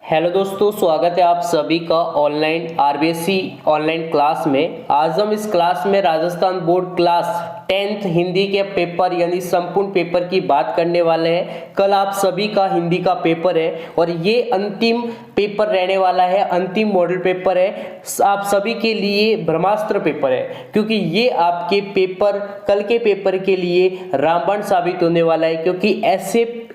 Hello दोस्तों, स्वागत है आप सभी का ऑनलाइन आरबीएससी ऑनलाइन क्लास में। आज हम इस क्लास में Rajasthan board class 10th Hindi के पेपर यानी संपूर्ण पेपर की बात करने वाले हैं। कल आप सभी का हिंदी का पेपर है और ये अंतिम पेपर रहने वाला है, अंतिम मॉडल पेपर है। आप सभी के लिए ब्रह्मास्त्र पेपर है, क्योंकि ये आपके पेपर कल के पेपर के लिए रामबाण साबित होने वाला है, क्योंकि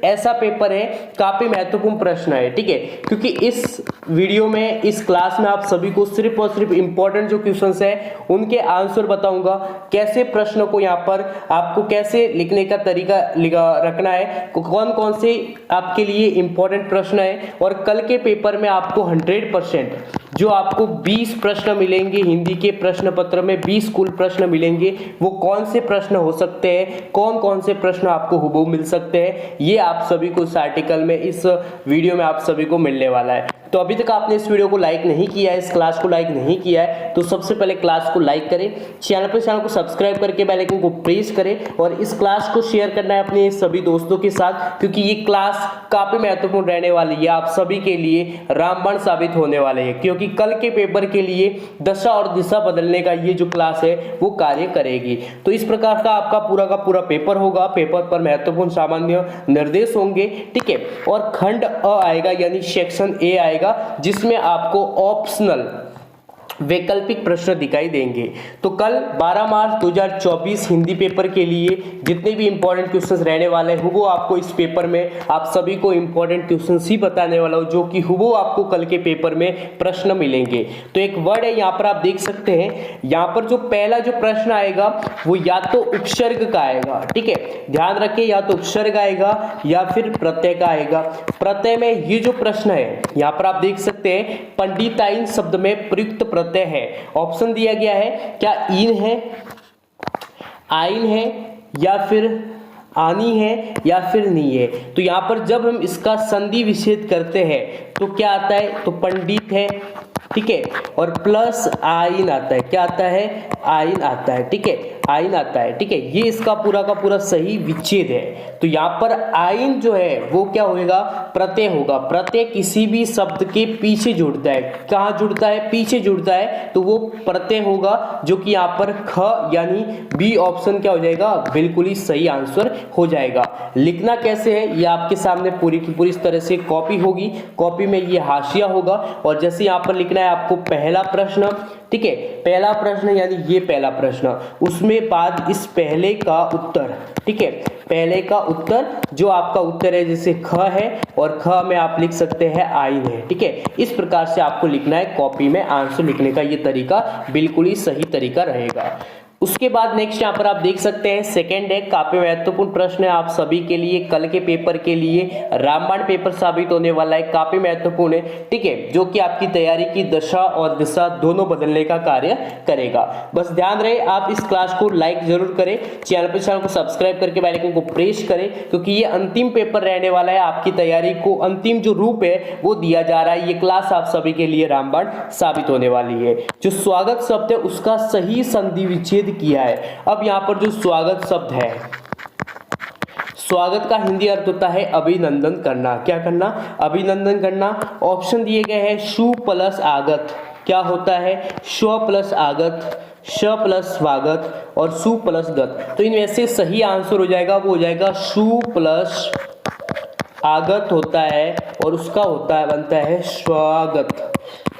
ऐसा पेपर है, काफी महत्वपूर्ण प्रश्न है। ठीक है, क्योंकि इस वीडियो में, इस क्लास में आप सभी को सिर्फ और सिर्फ इंपॉर्टेंट जो क्वेश्चंस है उनके आंसर बताऊंगा। कैसे प्रश्नों को यहाँ पर आपको कैसे लिखने का तरीका रखना है, कौन कौन से आपके लिए इंपॉर्टेंट प्रश्न है। और कल के पेपर में आपको 100% जो आपको 20 प्रश्न मिलेंगे हिंदी के प्रश्न पत्र में, 20 कुल प्रश्न मिलेंगे। वो कौन से प्रश्न हो सकते हैं, कौन कौन से प्रश्न आपको हुबहू मिल सकते हैं, ये आप सभी को इस आर्टिकल में, इस वीडियो में आप सभी को मिलने वाला है। तो अभी तक आपने इस वीडियो को लाइक नहीं किया है, इस क्लास को लाइक नहीं किया है, तो सबसे पहले क्लास को लाइक करें, चैनल को सब्सक्राइब करके बेल आइकन को प्रेस करें और इस क्लास को शेयर करना है अपने सभी दोस्तों के साथ, क्योंकि ये क्लास काफी महत्वपूर्ण रहने वाली है, आप सभी के लिए रामबाण साबित होने वाले हैं। क्योंकि कल के पेपर के लिए दशा और दिशा बदलने का ये जो क्लास है वो कार्य करेगी। तो इस प्रकार का आपका पूरा का पूरा पेपर होगा। पेपर पर महत्वपूर्ण सामान्य निर्देश होंगे, ठीक है। और खंड अ आएगा यानी सेक्शन ए आएगा, जिसमें आपको ऑप्शनल वैकल्पिक प्रश्न दिखाई देंगे। तो कल 12 मार्च 2024 हिंदी पेपर के लिए जितने भी इंपॉर्टेंट क्वेश्चंस रहने वाले हैं वो आपको इस पेपर में आप सभी को इंपॉर्टेंट क्वेश्चंस ही बताने वाला हूं, जो कि वो आपको कल के पेपर में प्रश्न मिलेंगे। तो एक वर्ड है यहाँ पर आप देख सकते हैं, यहाँ पर जो पहला जो प्रश्न आएगा वो या तो उपसर्ग का आएगा, ठीक है, ध्यान रखिए, या तो उपसर्ग आएगा या फिर प्रत्यय का आएगा। प्रत्यय में ये जो प्रश्न है यहाँ पर आप देख सकते हैं, पंडिताइन शब्द में प्रयुक्त प्रत्यय है। ऑप्शन दिया गया है, क्या इन है, आइन है, या फिर आनी है, या फिर नी है। तो यहां पर जब हम इसका संधि विच्छेद करते हैं तो क्या आता है, तो पंडित है, ठीक है, और प्लस आइन आता है। क्या आता है, आइन आता है, ठीक है, आइन आता है, ठीक है। ये इसका पूरा का पूरा सही विच्छेद है। तो यहाँ पर आइन जो है वो क्या होगा, प्रत्यय होगा। प्रत्यय किसी भी शब्द के पीछे जुड़ता है, कहाँ जुड़ता है, पीछे जुड़ता है, तो वो प्रत्यय होगा, जो कि यहाँ पर ख यानी बी ऑप्शन क्या हो जाएगा, बिल्कुल ही सही आंसर हो जाएगा। लिखना कैसे है ये आपके सामने पूरी की पूरी इस तरह से कॉपी होगी, कॉपी में ये हाशिया होगा और जैसे यहाँ पर लिखना है आपको पहला प्रश्न, ठीक है, पहला प्रश्न यानी ये पहला प्रश्न, उसमें बाद इस पहले का उत्तर, ठीक है, पहले का उत्तर जो आपका उत्तर है, जैसे ख है और ख में आप लिख सकते हैं आइन है, ठीक है। इस प्रकार से आपको लिखना है कॉपी में। आंसर लिखने का ये तरीका बिल्कुल ही सही तरीका रहेगा। उसके बाद नेक्स्ट यहाँ पर आप देख सकते हैं, सेकंड है, काफी महत्वपूर्ण प्रश्न है आप सभी के लिए, कल के पेपर के लिए रामबाण पेपर साबित होने वाला है, काफी महत्वपूर्ण है, ठीक है, जो कि आपकी तैयारी की दशा और दिशा दोनों बदलने का कार्य करेगा। बस ध्यान रहे, आप इस क्लास को लाइक जरूर करें, चैनल को सब्सक्राइब करके बेल आइकन को प्रेस करें, क्योंकि ये अंतिम पेपर रहने वाला है। आपकी तैयारी को अंतिम जो रूप है वो दिया जा रहा है। ये क्लास आप सभी के लिए रामबाण साबित होने वाली है। जो स्वागत शब्द है उसका सही संधि विच्छेद किया है। अब यहां पर जो स्वागत शब्द है, स्वागत का हिंदी अर्थ होता है अभिनंदन करना। क्या करना, अभिनंदन करना। ऑप्शन दिए गए हैं, शु प्लस आगत, क्या होता है, स्व प्लस आगत, श प्लस स्वागत और सु प्लस गत। तो इनमें से सही आंसर हो जाएगा, वो हो जाएगा शु प्लस आगत होता है और उसका होता है, बनता है स्वागत,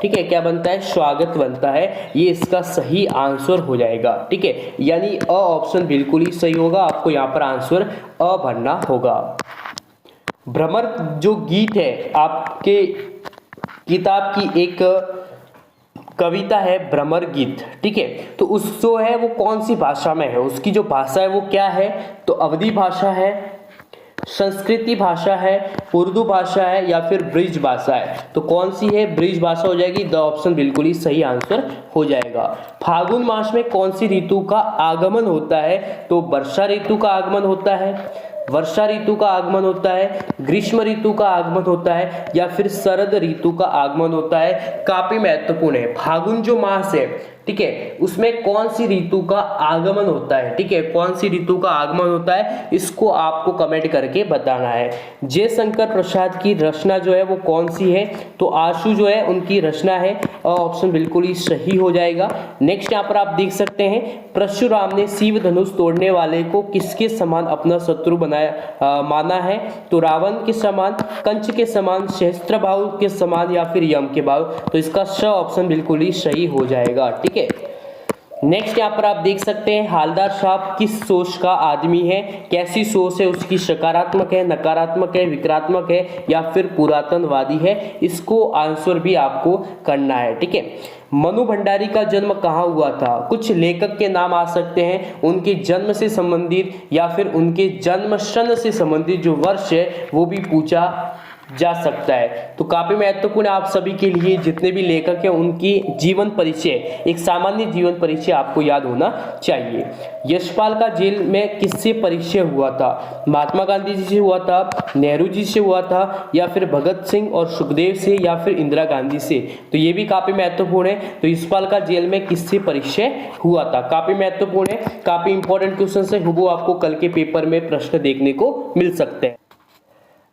ठीक है, क्या बनता है, स्वागत बनता है। ये इसका सही आंसर हो जाएगा, ठीक है, यानी अ ऑप्शन बिल्कुल ही सही होगा। आपको यहाँ पर आंसर अ भरना होगा। भ्रमर जो गीत है आपके किताब की एक कविता है भ्रमर गीत, ठीक है, तो उस जो है वो कौन सी भाषा में है, उसकी जो भाषा है वो क्या है, तो अवधी भाषा है, संस्कृति भाषा है, उर्दू भाषा है, या फिर ब्रिज भाषा है। तो कौन सी है, ब्रिज भाषा हो जाएगी। द ऑप्शन बिल्कुल ही सही आंसर हो जाएगा। फागुन मास में कौन सी ऋतु का आगमन होता है, तो वर्षा ऋतु का आगमन होता है, वर्षा ऋतु का आगमन होता है, ग्रीष्म ऋतु का आगमन होता है, या फिर शरद ऋतु का आगमन होता है। काफी महत्वपूर्ण है। फागुन जो मास है ठीक है, उसमें कौन सी ऋतु का आगमन होता है, ठीक है, कौन सी ऋतु का आगमन होता है, इसको आपको कमेंट करके बताना है। जयशंकर प्रसाद की रचना जो है वो कौन सी है, तो आशु जो है उनकी रचना है, ऑप्शन बिल्कुल ही सही हो जाएगा। नेक्स्ट यहाँ पर आप देख सकते हैं, परशुराम ने शिव धनुष तोड़ने वाले को किसके समान अपना शत्रु माना है, तो रावण के समान, कंस के समान, सहस्त्रबाहु के समान या फिर यम के बाहु, तो इसका श ऑप्शन बिल्कुल ही सही हो जाएगा। ठीक है, नेक्स्ट यहाँ पर आप देख सकते हैं, हालदार साहब किस सोच का आदमी है, कैसी सोच है उसकी, सकारात्मक है, नकारात्मक है, विक्रात्मक है या फिर पुरातनवादी है, इसको आंसर भी आपको करना है। ठीक है, मनु भंडारी का जन्म कहाँ हुआ था, कुछ लेखक के नाम आ सकते हैं, उनके जन्म से संबंधित या फिर उनके जन्म सन से संबंधित जो वर्ष है वो भी पूछा जा सकता है। तो काफी महत्वपूर्ण आप सभी के लिए, जितने भी लेखक हैं उनकी जीवन परिचय, एक सामान्य जीवन परिचय आपको याद होना चाहिए। यशपाल का जेल में किससे परिचय हुआ था, महात्मा गांधी जी से हुआ था, नेहरू जी से हुआ था या फिर भगत सिंह और सुखदेव से या फिर इंदिरा गांधी से, तो ये भी काफी महत्वपूर्ण है। तो यशपाल का जेल में किससे परिचय हुआ था, काफी महत्वपूर्ण है, काफी इंपॉर्टेंट क्वेश्चन है, वो आपको कल के पेपर में प्रश्न देखने को मिल सकते हैं।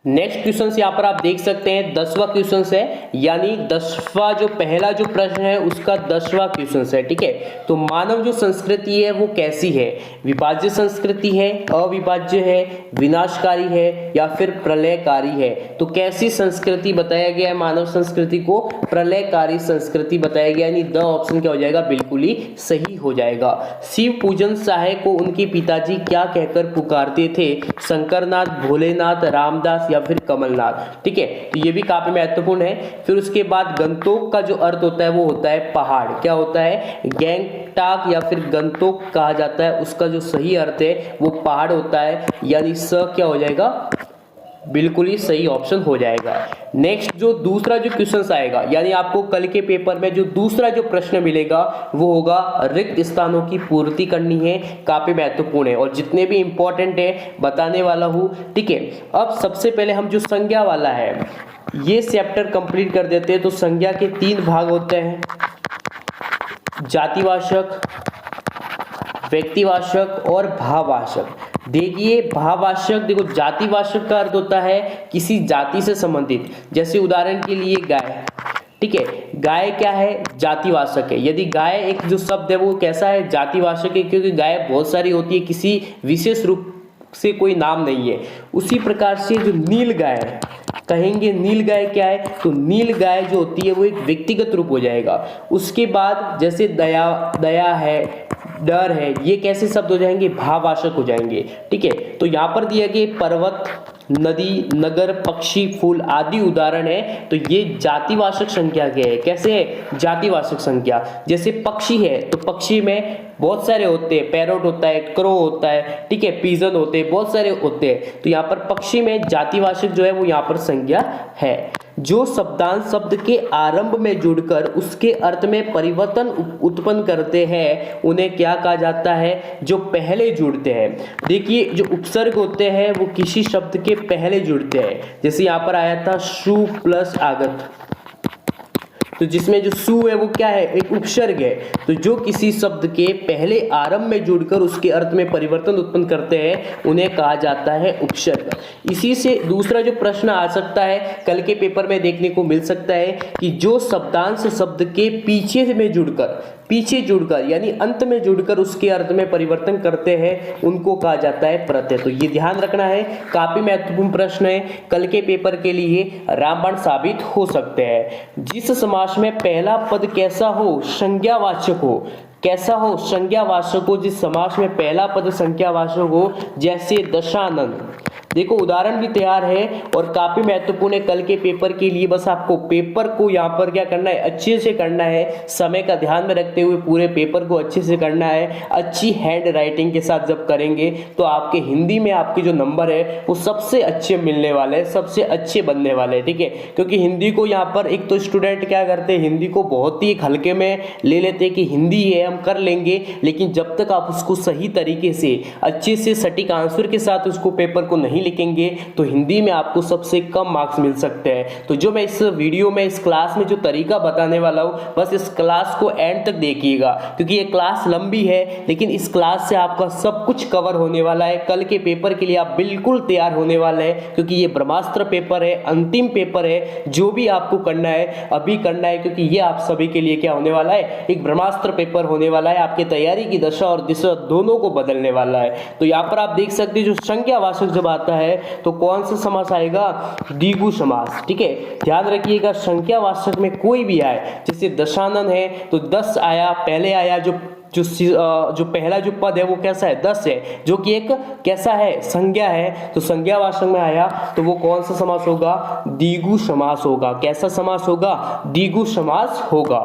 नेक्स्ट क्वेश्चन यहाँ पर आप देख सकते हैं 10वां क्वेश्चन है, यानी 10वां जो पहला जो प्रश्न है उसका 10वां क्वेश्चन है। ठीक है, तो मानव जो संस्कृति है वो कैसी है, विभाज्य संस्कृति है, अविभाज्य है, विनाशकारी है या फिर प्रलयकारी है, तो कैसी संस्कृति बताया गया है मानव संस्कृति को, प्रलयकारी संस्कृति बताया गया, यानी द ऑप्शन क्या हो जाएगा, बिल्कुल ही सही हो जाएगा। शिव पूजन सहाय को उनके पिताजी क्या कहकर पुकारते थे, शंकरनाथ, भोलेनाथ, रामदास या फिर कमलनाथ। ठीक है, तो ये भी काफी महत्वपूर्ण है। फिर उसके बाद गंतोक का जो अर्थ होता है वो होता है पहाड़, क्या होता है, गैंगटॉक या फिर गंतोक कहा जाता है, उसका जो सही अर्थ है वो पहाड़ होता है, यानी स क्या हो जाएगा, बिल्कुल ही सही ऑप्शन हो जाएगा। नेक्स्ट जो दूसरा जो क्वेश्चन आएगा, यानी आपको कल के पेपर में जो दूसरा जो प्रश्न मिलेगा वो होगा रिक्त स्थानों की पूर्ति करनी है, काफी महत्वपूर्ण है और जितने भी इंपॉर्टेंट है बताने वाला हूँ। ठीक है, अब सबसे पहले हम जो संज्ञा वाला है ये चैप्टर कंप्लीट कर देते हैं। तो संज्ञा के 3 भाग होते हैं, जातिवाचक, व्यक्तिवाचक और भाववाचक। देखिए भाववाचक, देखो जातिवाचक का अर्थ होता है किसी जाति से संबंधित, जैसे उदाहरण के लिए गाय। ठीक है, गाय क्या है, जातिवाचक है। यदि गाय एक जो शब्द है वो कैसा है, जातिवाचक है, क्योंकि गाय बहुत सारी होती है, किसी विशेष रूप से कोई नाम नहीं है। उसी प्रकार से जो नील गाय कहेंगे, नील गाय क्या है, तो नील गाय जो होती है वो एक व्यक्तिगत रूप हो जाएगा। उसके बाद जैसे दया है, डर है, ये कैसे शब्द हो जाएंगे, भाववाचक हो जाएंगे। ठीक है, तो यहाँ पर दिया गया पर्वत, नदी, नगर, पक्षी, फूल आदि उदाहरण है, तो ये जातिवाचक संख्या के है। कैसे है, जातिवाचक संख्या। जैसे पक्षी है तो पक्षी में बहुत सारे होते हैं, पैरोट होता है, क्रो होता है, ठीक है, पीजन होते हैं, बहुत सारे होते हैं। तो यहाँ पर पक्षी में जातिवाचक जो है वो यहाँ पर संज्ञा है। जो शब्दांश शब्द के आरंभ में जुड़कर उसके अर्थ में परिवर्तन उत्पन्न करते हैं उन्हें क्या कहा जाता है, जो पहले जुड़ते हैं। देखिए जो उपसर्ग होते हैं वो किसी शब्द के पहले जुड़ते हैं, जैसे यहाँ पर आया था सु प्लस आगत, तो जिसमें जो सु है वो क्या है, एक उपसर्ग है। तो जो किसी शब्द के पहले आरंभ में जुड़कर उसके अर्थ में परिवर्तन उत्पन्न करते हैं उन्हें कहा जाता है उपसर्ग। इसी से दूसरा जो प्रश्न आ सकता है, कल के पेपर में देखने को मिल सकता है कि जो शब्दांश शब्द के पीछे जुड़कर यानी अंत में जुड़कर उसके अर्थ में परिवर्तन करते हैं उनको कहा जाता है प्रत्यय। तो ये ध्यान रखना है, काफी महत्वपूर्ण प्रश्न है, कल के पेपर के लिए रामबाण साबित हो सकते हैं। जिस समास में पहला पद कैसा हो, संज्ञावाचक हो, कैसा हो, संज्ञावाचक हो। जिस समास में पहला पद संज्ञावाचक हो, जैसे दशानन। देखो उदाहरण भी तैयार है और काफी महत्वपूर्ण है कल के पेपर के लिए। बस आपको पेपर को यहाँ पर क्या करना है, अच्छे से करना है, समय का ध्यान में रखते हुए पूरे पेपर को अच्छे से करना है। अच्छी हैंड राइटिंग के साथ जब करेंगे तो आपके हिंदी में आपके जो नंबर है वो सबसे अच्छे मिलने वाले हैं, सबसे अच्छे बनने वाले हैं। ठीक है, क्योंकि हिंदी को यहाँ पर एक तो स्टूडेंट क्या करते हैं, हिंदी को बहुत ही हल्के में ले लेते हैं कि हिंदी है हम कर लेंगे, लेकिन जब तक आप उसको सही तरीके से अच्छे से सटीक आंसर के साथ उसको पेपर को नहीं लिखेंगे तो हिंदी में आपको सबसे कम मार्क्स मिल सकते हैं। तो जो मैं इस वीडियो में इस क्लास में जो तरीका बताने वाला हूँ, बस इस क्लास को एंड तक देखिएगा, क्योंकि ये क्लास लंबी है लेकिन इस क्लास से आपका सब कुछ कवर होने वाला है। कल के पेपर के लिए आप बिल्कुल तैयार होने वाले हैं, क्योंकि ये ब्रह्मास्त्र पेपर है, अंतिम पेपर है। जो भी आपको करना है अभी करना है, क्योंकि ये आप सभी के लिए क्या होने वाला है, एक ब्रह्मास्त्र पेपर होने वाला है। आपकी तैयारी की दशा और दिशा दोनों को बदलने वाला है। तो यहाँ पर आप देख सकते हैं जो संज्ञावाचक जब आता है तो कौन सा समास आएगा, द्विगु समास। ठीक है, ध्यान रखिएगा संज्ञावाचक में कोई भी आए, जैसे दशानन है तो 10 आया, पहले आया जो पहला जो पद है वो कैसा है, 10 है, जो कि एक कैसा है, संज्ञा है। तो संज्ञावाचक में आया तो वो कौन सा समास होगा, द्विगु समास होगा। कैसा समास होगा, द्विगु समास होगा।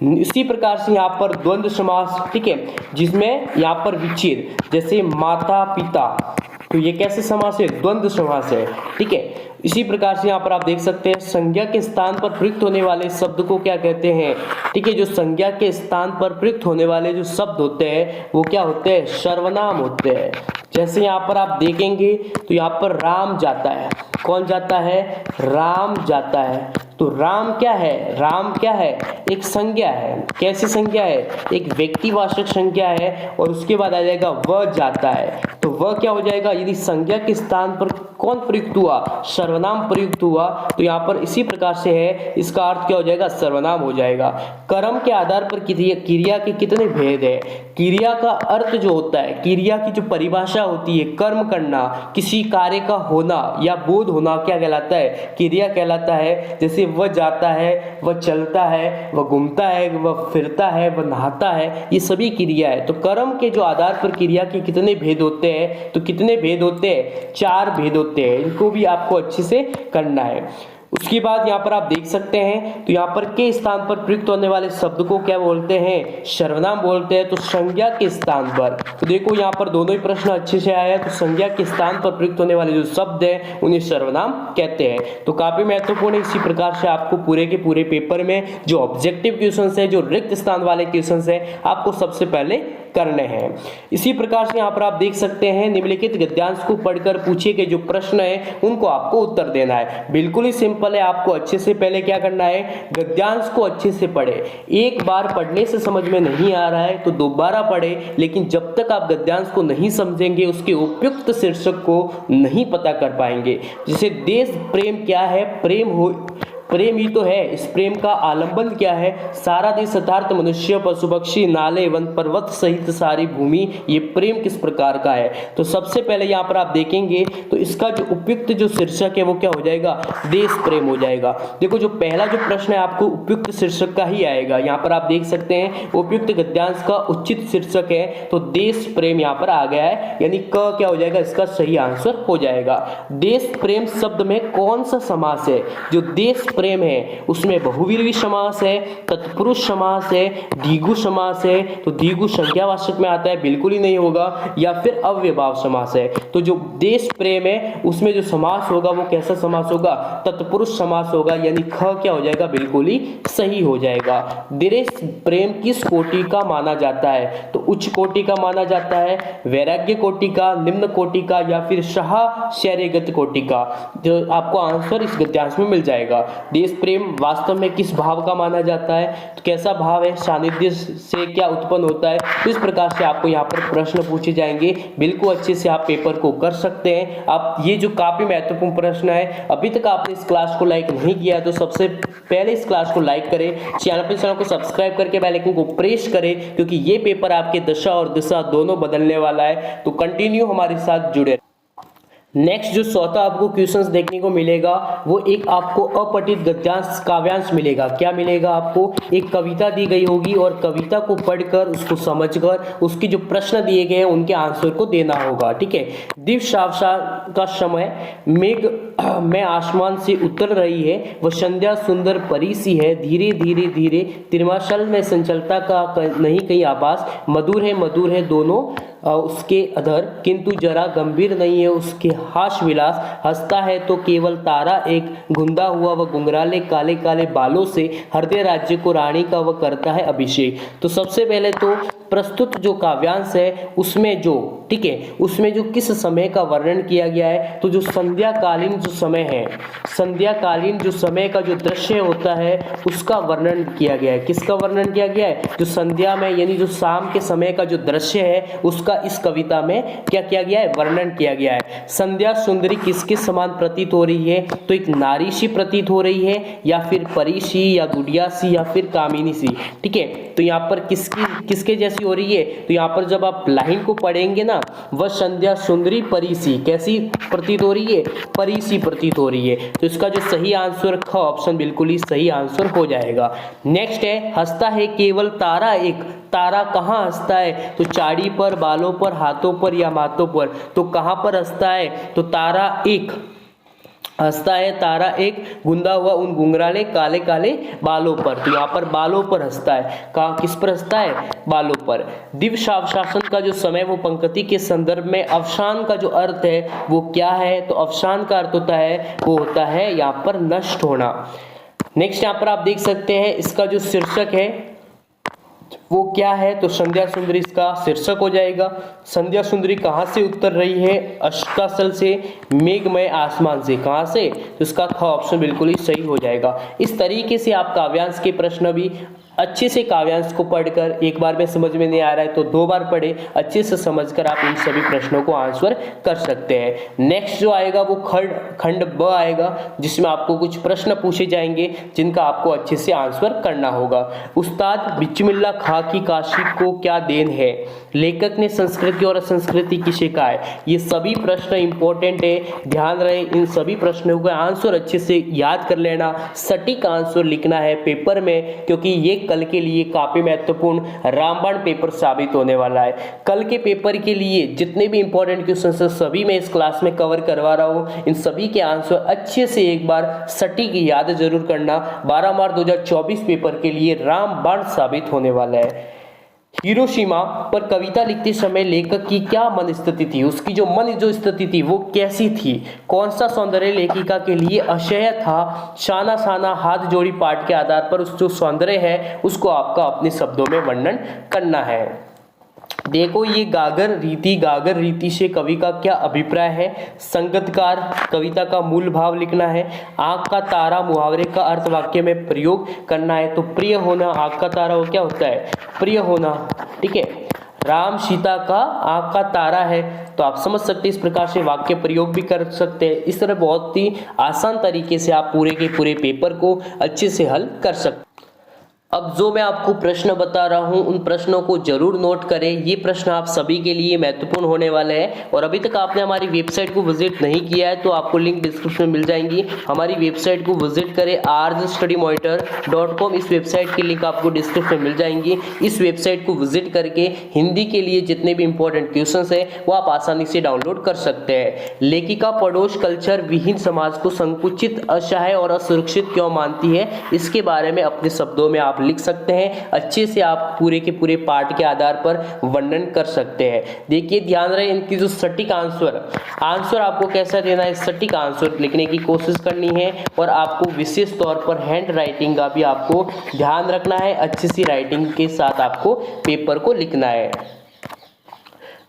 इसी प्रकार से यहाँ पर द्वंद्व समास, ठीक है, जिसमें यहाँ पर विच्छेद, जैसे माता पिता, तो ये कैसे समास है, द्वंद्व समास है। ठीक है, इसी प्रकार से यहाँ पर आप देख सकते हैं संज्ञा के स्थान पर प्रयुक्त होने वाले शब्द को क्या कहते हैं। ठीक है, जो संज्ञा के स्थान पर प्रयुक्त होने वाले जो शब्द होते हैं वो क्या होते हैं, सर्वनाम होते हैं। जैसे यहाँ पर आप देखेंगे तो यहाँ पर राम जाता है, कौन जाता है, राम जाता है। तो राम क्या है, राम क्या है, एक संज्ञा है। कैसी संज्ञा है, एक व्यक्तिवाचक संज्ञा है। और उसके बाद आ जाएगा वह जाता है, तो वह क्या हो जाएगा, यदि संज्ञा के स्थान पर कौन प्रयुक्त हुआ, सर्वनाम प्रयुक्त हुआ, तो यहाँ पर इसी प्रकार से है, इसका अर्थ क्या हो जाएगा, सर्वनाम हो जाएगा। कर्म के आधार पर क्रिया के कितने भेद है। क्रिया का अर्थ जो होता है, क्रिया की जो परिभाषा होती है, कर्म करना, किसी कार्य का होना या बोध होना क्या कहलाता है, क्रिया कहलाता है। जैसे वह जाता है, वह चलता है, वह घूमता है, वह फिरता है, वह नहाता है, ये सभी क्रिया है। तो कर्म के जो आधार पर क्रिया के कितने भेद होते हैं, तो कितने भेद होते हैं, 4 भेद होते हैं। इनको भी आपको अच्छे से करना है। उसके बाद यहाँ पर आप देख सकते हैं तो यहाँ पर के स्थान पर प्रयुक्त होने वाले शब्द को क्या बोलते हैं, सर्वनाम बोलते हैं। तो संज्ञा के स्थान पर, तो देखो यहाँ पर दोनों ही प्रश्न अच्छे से आया है। तो संज्ञा के स्थान पर प्रयुक्त होने वाले जो शब्द हैं उन्हें सर्वनाम कहते हैं। तो काफी महत्वपूर्ण है। इसी प्रकार से आपको पूरे के पूरे पेपर में जो ऑब्जेक्टिव क्वेश्चन है, जो रिक्त स्थान वाले क्वेश्चन है, आपको सबसे पहले करने हैं। इसी प्रकार से यहाँ पर आप देख सकते हैं निम्नलिखित गद्यांश को पढ़कर पूछे गए जो प्रश्न है उनको आपको उत्तर देना है। बिल्कुल ही सिंपल है। आपको अच्छे से पहले क्या करना है, गद्यांश को अच्छे से पढ़े। एक बार पढ़ने से समझ में नहीं आ रहा है तो दोबारा पढ़े, लेकिन जब तक आप गद्यांश को नहीं समझेंगे, उसके उपयुक्त शीर्षक को नहीं पता कर पाएंगे। जैसे देश प्रेम क्या है, प्रेम ही तो है। इस प्रेम का आलंबन क्या है, सारा देश यथार्थ मनुष्य पशु पक्षी नाले वन पर्वत सहित सारी भूमि, ये प्रेम किस प्रकार का है। तो सबसे पहले यहाँ पर आप देखेंगे तो इसका जो उपयुक्त जो शीर्षक है वो क्या हो जाएगा, देश प्रेम हो जाएगा। देखो जो पहला जो प्रश्न है आपको उपयुक्त शीर्षक का ही आएगा। यहाँ पर आप देख सकते हैं उपयुक्त गद्यांश का उचित शीर्षक है तो देश प्रेम यहाँ पर आ गया है, यानी क क्या हो जाएगा, इसका सही आंसर हो जाएगा। देश प्रेम शब्द में कौन सा समास है, जो देश प्रेम है उसमें बहुव्रीहि समास है, तत्पुरुष समास है, द्विगु समास है। तो द्विगु संज्ञावाचक में आता है, बिल्कुल ही नहीं होगा, या फिर अव्ययभाव समास है। तो जो देश प्रेम है उसमें जो समास होगा वो कैसा समास होगा, तत्पुरुष समास होगा, यानी ख क्या हो जाएगा, बिल्कुल ही सही हो जाएगा। देश प्रेम किस कोटि का माना जाता है, तो उच्च कोटि का माना जाता है, वैराग्य कोटि का, निम्न कोटि का, या फिर शौर्यगत कोटि का। जो आपको आंसर इस गद्यांश में मिल जाएगा। देश प्रेम वास्तव में किस भाव का माना जाता है, तो कैसा भाव है, सानिध्य से क्या उत्पन्न होता है। तो इस प्रकार से आपको यहाँ पर प्रश्न पूछे जाएंगे। बिल्कुल अच्छे से आप पेपर को कर सकते हैं। आप ये जो काफी महत्वपूर्ण प्रश्न है, अभी तक आपने इस क्लास को लाइक नहीं किया तो सबसे पहले इस क्लास को लाइक करें, चैनल को सब्सक्राइब करके बेल आइकन को प्रेस करें, क्योंकि ये पेपर आपके दशा और दिशा दोनों बदलने वाला है। तो कंटिन्यू हमारे साथ जुड़े। नेक्स्ट जो चौथा आपको क्वेश्चंस देखने को मिलेगा वो एक आपको अपठित गद्यांश काव्यांश मिलेगा। क्या मिलेगा आपको, एक कविता दी गई होगी और कविता को पढ़कर उसको समझकर उसके जो प्रश्न दिए गए हैं उनके आंसर को देना होगा। ठीक है, दिव्य का समय मेघ में आसमान से उतर रही है, वह संध्या सुंदर परी सी है, धीरे धीरे धीरे तिरमाशल में संचलता का नहीं कहीं आभास, मधुर है दोनों उसके अधर, किंतु जरा गंभीर नहीं है उसके हास विलास, हंसता है तो केवल तारा एक, गुंदा हुआ व गुंगराले काले काले बालों से हृदय राज्य को रानी का वह करता है अभिषेक। तो सबसे पहले तो प्रस्तुत जो काव्यांश है उसमें जो, ठीक है, उसमें जो किस समय का वर्णन किया गया है, तो जो संध्याकालीन जो समय है, संध्याकालीन जो समय का जो दृश्य होता है उसका वर्णन किया गया है। किसका वर्णन किया गया है? जो संध्या में यानी जो शाम के समय का जो दृश्य है उसका इस कविता में क्या किया गया है? वर्णन किया गया है। संध्या सुंदरी किसके समान प्रतीत हो रही है? तो एक नारी सी प्रतीत हो रही है, या फिर परी सी, या गुड़िया सी, या फिर कामिनी सी, ठीक है। तो यहाँ पर किसके जैसी हो रही है? तो यहाँ पर जब आप लाइन को पढ़ेंगे ना, वह संध्या सुंदरी परी सी कैसी प्रतीत हो रही है? परी सी प्रतीत हो रही है। तो इसका जो सही आंसर ख ऑप्शन बिल्कुल ही सही आंसर हो जाएगा। नेक्स्ट है, हंसता है केवल तारा एक, तारा कहाँ हंसता है? तो चाड़ी पर, बालों पर, हाथों पर या माथों पर। तो कहाँ पर हंसता है? तो तारा एक हंसता है, तारा एक, गुंदा हुआ उन गुंगराले काले काले बालों पर। तो यहाँ पर बालों पर हंसता है। कहाँ, किस पर हंसता है? बालों पर। दिव्यावसान का जो समय वो पंक्ति के संदर्भ में अवसान का जो अर्थ है वो क्या है? तो अवसान का अर्थ होता है, वो होता है यहाँ पर नष्ट होना। नेक्स्ट यहाँ पर आप देख सकते हैं इसका जो शीर्षक है वो क्या है? तो संध्या सुंदरी इसका शीर्षक हो जाएगा। संध्या सुंदरी कहाँ से उतर रही है? अष्टाचल से, मेघमय आसमान से। कहाँ से? तो इसका ख ऑप्शन बिल्कुल ही सही हो जाएगा। इस तरीके से आप काव्यांश के प्रश्न भी अच्छे से काव्यांश को पढ़कर, एक बार में समझ में नहीं आ रहा है तो दो बार पढ़े, अच्छे से समझकर आप इन सभी प्रश्नों को आंसर कर सकते हैं। नेक्स्ट जो आएगा वो खंड ब आएगा, जिसमें आपको कुछ प्रश्न पूछे जाएंगे जिनका आपको अच्छे से आंसर करना होगा। उस्ताद बिस्मिल्लाह खां की काशी को क्या देन है? लेखक ने संस्कृति और असंस्कृति किसे कहा है? ये सभी प्रश्न इंपॉर्टेंट है, ध्यान रहे। इन सभी प्रश्नों का आंसर अच्छे से याद कर लेना, सटीक आंसर लिखना है पेपर में, क्योंकि ये कल के लिए काफी महत्वपूर्ण रामबाण पेपर साबित होने वाला है। कल के पेपर के लिए जितने भी इंपॉर्टेंट क्वेश्चन है सभी मैं इस क्लास में कवर करवा रहा हूँ। इन सभी के आंसर अच्छे से एक बार सटीक याद जरूर करना। 12 मार्च 2024 पेपर के लिए रामबाण साबित होने वाला है। हिरोशिमा पर कविता लिखते समय लेखक की क्या मन स्थिति थी? उसकी जो मन जो स्थिति थी वो कैसी थी? कौन सा सौंदर्य लेखिका के लिए अशय था? शाना शाना हाथ जोड़ी पाठ के आधार पर उस जो सौंदर्य है उसको आपका अपने शब्दों में वर्णन करना है। देखो ये गागर रीति से कवि का क्या अभिप्राय है? संगतकार, कविता का मूल भाव लिखना है। आंख का तारा मुहावरे का अर्थ वाक्य में प्रयोग करना है। तो प्रिय होना, आंख का तारा वो क्या होता है? प्रिय होना, ठीक है। राम सीता का आंख का तारा है, तो आप समझ सकते हैं, इस प्रकार से वाक्य प्रयोग भी कर सकते हैं। इस तरह बहुत ही आसान तरीके से आप पूरे के पूरे पेपर को अच्छे से हल कर सकते हैं। अब जो मैं आपको प्रश्न बता रहा हूं उन प्रश्नों को जरूर नोट करें। ये प्रश्न आप सभी के लिए महत्वपूर्ण होने वाले हैं। और अभी तक आपने हमारी वेबसाइट को विजिट नहीं किया है तो आपको लिंक डिस्क्रिप्शन में मिल जाएंगी। हमारी वेबसाइट को विजिट करें, arsstudymonitor.com। इस वेबसाइट की लिंक आपको डिस्क्रिप्शन में मिल जाएंगी। इस वेबसाइट को विजिट करके हिंदी के लिए जितने भी इंपॉर्टेंट क्वेश्चन है वो आप आसानी से डाउनलोड कर सकते हैं। लेखिका पड़ोस कल्चर विहीन समाज को संकुचित, असहाय और असुरक्षित क्यों मानती है? इसके बारे में अपने शब्दों में आप लिख सकते हैं। अच्छे से आप पूरे के पूरे पाठ के आधार पर वर्णन कर सकते हैं। देखिए ध्यान रहे, इनकी जो सटीक आंसर आपको कैसा देना है, सटीक आंसर लिखने की कोशिश करनी है। और आपको विशेष तौर पर हैंड राइटिंग का भी आपको ध्यान रखना है। अच्छी सी राइटिंग के साथ आपको पेपर को लिखना है।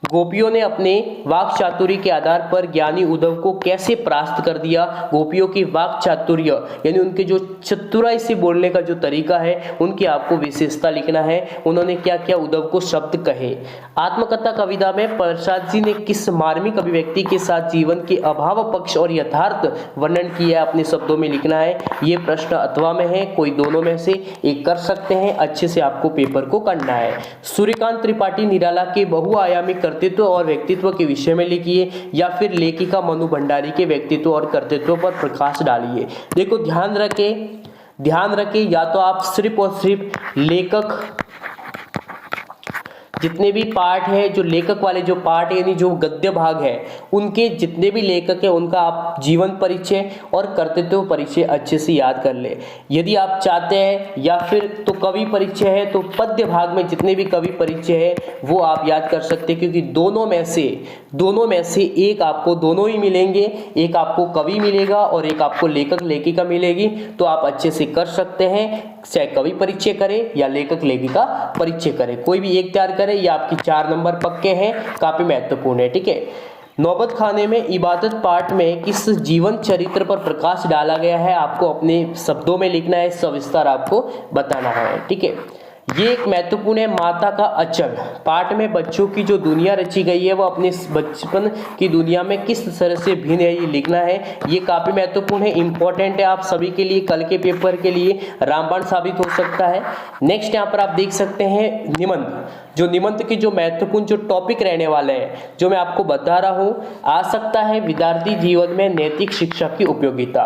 गोपियों ने अपने वाक चातुर्य के आधार पर ज्ञानी उद्धव को कैसे परास्त कर दिया? गोपियों की वाक चातुर्य यानी उनके जो चतुराई से बोलने का जो तरीका है उनकी आपको विशेषता लिखना है। उन्होंने क्या क्या उद्धव को शब्द कहे। आत्मकथा कविता में प्रसाद जी ने किस मार्मिक अभिव्यक्ति के साथ जीवन के अभाव पक्ष और यथार्थ वर्णन किया? अपने शब्दों में लिखना है। ये प्रश्न अथवा में है, कोई दोनों में से एक कर सकते हैं। अच्छे से आपको पेपर को करना है। सूर्यकांत त्रिपाठी निराला के बहुआयामी कर्तृत्व और व्यक्तित्व के विषय में लिखिए, या फिर लेखिका मनु भंडारी के व्यक्तित्व और कर्तृत्व पर प्रकाश डालिए। देखो ध्यान रखें, या तो आप सिर्फ और सिर्फ लेखक जितने भी पार्ट है, जो लेखक वाले जो पार्ट है यानी जो गद्य भाग है, उनके जितने भी लेखक है उनका आप जीवन परिचय और कर्तृत्व परिचय अच्छे से याद कर ले। यदि आप चाहते हैं या फिर तो कवि परिचय है तो पद्य भाग में जितने भी कवि परिचय है वो आप याद कर सकते हैं, क्योंकि दोनों में से एक आपको दोनों ही मिलेंगे, एक आपको कवि मिलेगा और एक आपको लेखक लेखिका मिलेगी। तो आप अच्छे से कर सकते हैं, चाहे कवि परिचय करें या लेखक लेखिका परिचय करें, कोई भी एक तैयार करें। ये आपकी 4 नंबर पक्के हैं, काफी महत्वपूर्ण है। ठीक है, नौबत खाने में इबादत पाठ में किस जीवन चरित्र पर प्रकाश डाला गया है आपको अपने शब्दों में लिखना है, सविस्तार आपको बताना है। ठीक है, ये एक महत्वपूर्ण है। माता का अचल पाठ में बच्चों की जो दुनिया रची गई है वो अपने बचपन की दुनिया में किस तरह से भिन्न है ये लिखना है। ये काफी महत्वपूर्ण है, इंपॉर्टेंट है आप सभी के लिए, कल के पेपर के लिए रामबाण साबित हो सकता है। नेक्स्ट यहाँ पर आप देख सकते हैं निबंध, जो निबंध की जो महत्वपूर्ण जो टॉपिक रहने वाले हैं जो मैं आपको बता रहा हूं, आ सकता है विद्यार्थी जीवन में नैतिक शिक्षा की उपयोगिता।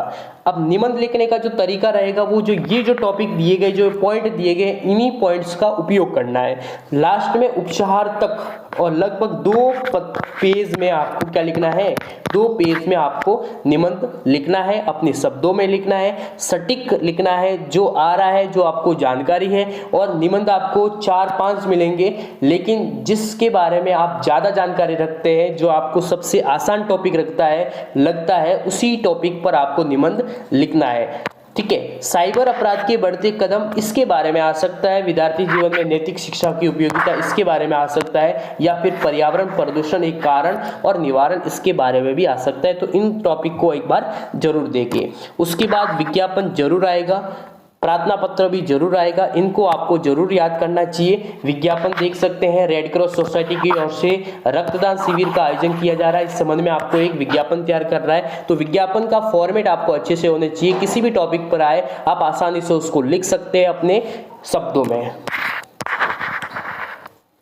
अब निबंध लिखने का जो तरीका रहेगा वो जो ये जो टॉपिक दिए गए, जो पॉइंट दिए गए, इन्हीं पॉइंट्स का उपयोग करना है। लास्ट में उपसंहार तक और लगभग 2 पेज में आपको क्या लिखना है, 2 पेज में आपको निबंध लिखना है, अपने शब्दों में लिखना है, सटीक लिखना है, जो आ रहा है, जो आपको जानकारी है। और निबंध आपको 4-5 मिलेंगे, लेकिन जिसके बारे में आप ज्यादा जानकारी रखते हैं, जो आपको सबसे आसान टॉपिक लगता है उसी टॉपिक पर आपको निबंध लिखना है। ठीक है, साइबर अपराध के बढ़ते कदम, इसके बारे में आ सकता है। विद्यार्थी जीवन में नैतिक शिक्षा की उपयोगिता, इसके बारे में आ सकता है। या फिर पर्यावरण प्रदूषण एक कारण और निवारण, इसके बारे में भी आ सकता है। तो इन टॉपिक को एक बार जरूर देखिए। उसके बाद विज्ञापन जरूर आएगा, प्रार्थना पत्र भी जरूर आएगा, इनको आपको जरूर याद करना चाहिए। विज्ञापन देख सकते हैं, रेड क्रॉस सोसाइटी की ओर से रक्तदान शिविर का आयोजन किया जा रहा है, इस संबंध में आपको एक विज्ञापन तैयार कर रहा है। तो विज्ञापन का फॉर्मेट आपको अच्छे से होने चाहिए, किसी भी टॉपिक पर आए आप आसानी से उसको लिख सकते हैं अपने शब्दों में।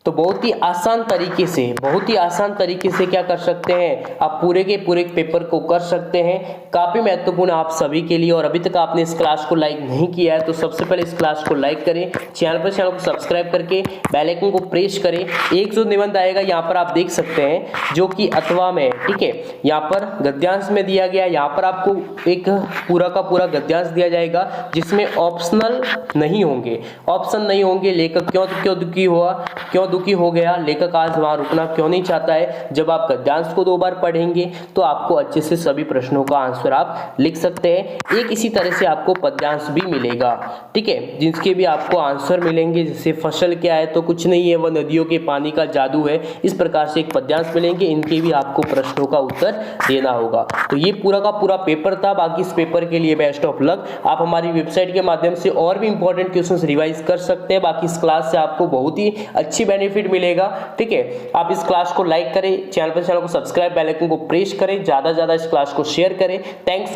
तो बहुत ही आसान तरीके से क्या कर सकते हैं, आप पूरे के पूरे पेपर को कर सकते हैं। काफी महत्वपूर्ण आप सभी के लिए। और अभी तक आपने इस क्लास को लाइक नहीं किया है तो सबसे पहले इस क्लास को लाइक करें, चैनल को सब्सक्राइब करके बेल आइकन को प्रेस करें। एक जो निबंध आएगा यहाँ पर आप देख सकते हैं, जो कि अथवा में, ठीक है, यहाँ पर गद्यांश में दिया गया। यहाँ पर आपको एक पूरा का पूरा गद्यांश दिया जाएगा जिसमें ऑप्शन नहीं होंगे। लेखक क्यों दुखी हो गया, लेखक आज वहां रुकना क्यों नहीं चाहता है। जब आप गद्यांश को 2 बार पढ़ेंगे तो आपको अच्छे से सभी प्रश्नों का आंसर आप लिख सकते हैं। एक इसी तरह से आपको पद्यांश भी मिलेगा, ठीक है, जिसके भी आपको आंसर मिलेंगे। जैसे फसल क्या है तो कुछ नहीं है, वह नदियों के पानी का जादू है। इस प्रकार से एक पद्यांश मिलेंगे, इनके भी आपको प्रश्नों का उत्तर देना होगा। तो ये पूरा का पूरा पेपर था। बाकी इस पेपर के लिए बेस्ट ऑफ लक। आप हमारी वेबसाइट के माध्यम से और भी इंपॉर्टेंट क्वेश्चंस रिवाइज कर सकते हैं। बाकी इस क्लास से आपको बहुत ही अच्छी बेनिफिट मिलेगा। ठीक है, आप इस क्लास को लाइक करें, चैनल को सब्सक्राइब, बेल आइकन को प्रेस करें, ज्यादा से ज्यादा इस क्लास को शेयर करें। थैंक्स।